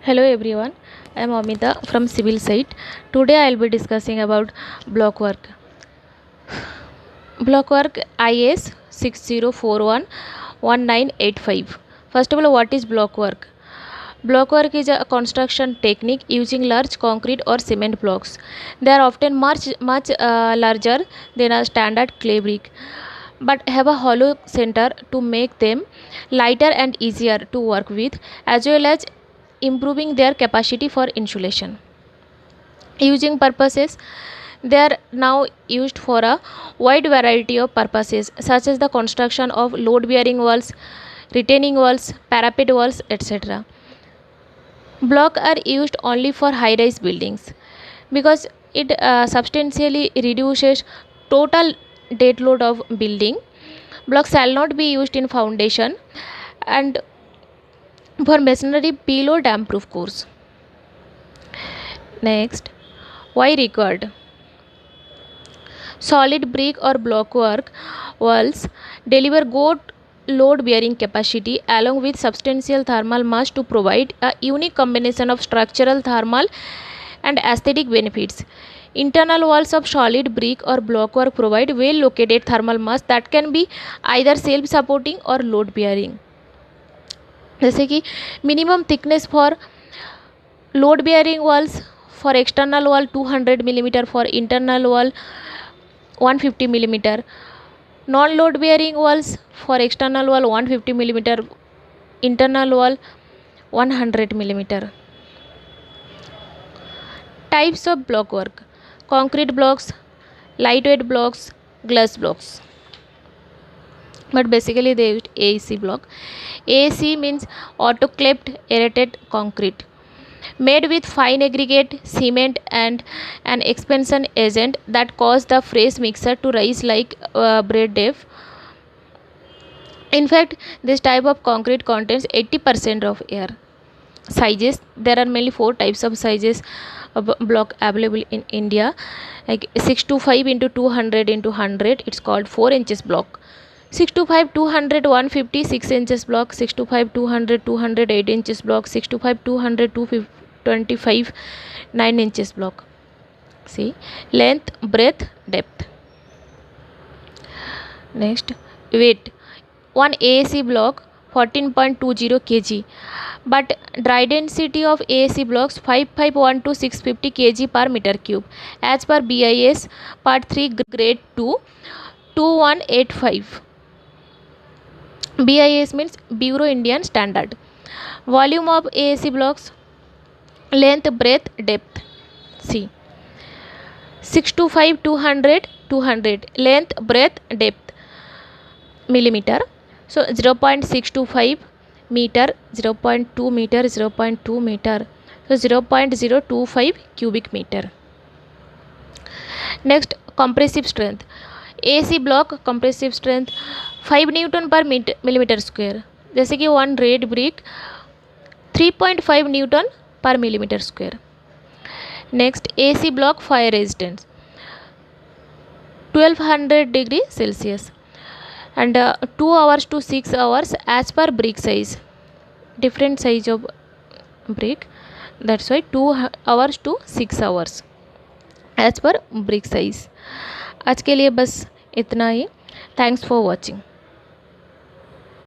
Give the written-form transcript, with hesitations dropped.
Hello everyone, I am Amita from Civil Site. Today I will be discussing about Blockwork. Blockwork IS 6041-1985. First of all, what is blockwork? Blockwork is a construction technique using large concrete or cement blocks. They are often much larger than a standard clay brick, but have a hollow center to make them lighter and easier to work with, as well as improving their capacity for insulation. Using purposes, they are now used for a wide variety of purposes, such as the construction of load bearing walls, retaining walls, parapet walls, etc. Blocks are used only for high rise buildings because it substantially reduces total dead load of building. Blocks shall not be used in foundation and for masonry below dam proof course. Next, why required? Solid brick or blockwork walls deliver good load bearing capacity along with substantial thermal mass to provide a unique combination of structural, thermal and aesthetic benefits. Internal walls of solid brick or blockwork provide well located thermal mass that can be either self supporting or load bearing. जैसे कि minimum thickness for load bearing walls, for external wall 200 millimetre, for internal wall 150 millimetre. Non load bearing walls for external wall 150 millimetre, internal wall 100 millimetre. Types of block work: concrete blocks, lightweight blocks, glass blocks. But basically they used AAC block. AAC means autoclaved aerated concrete, made with fine aggregate cement and an expansion agent that cause the fresh mixture to rise like bread dough. In fact, this type of concrete contains 80% of air. Sizes: there are mainly 4 types of sizes of block available in India, like 625 into 200 into 100, it's called 4 inches block. 625 200 150 6 inches block. 625 200 200 8 inches block. 625 200 225 9 inches block. See, length, breadth, depth. Next, weight: one AAC block 14.20 kg, but dry density of AAC blocks 551 to 650 kg per meter cube as per BIS part 3 grade 2 2185. BIS means Bureau Indian Standard. Volume of AAC blocks: length, breadth, depth. See, 625 200 200 length, breadth, depth millimeter. So 0.625 meter, 0.2 meter, 0.2 meter. So 0.025 cubic meter. Next, compressive strength. AC block compressive strength 5 Newton per millimeter square. जैसे कि one red brick 3.5 Newton per millimeter square. Next, AC block fire resistance 1200 degree Celsius and 2 hours to 6 hours as per brick size. Different size of brick, that's why 2 hours to 6 hours as per brick size. आज के लिए बस इतना ही. Thanks for watching.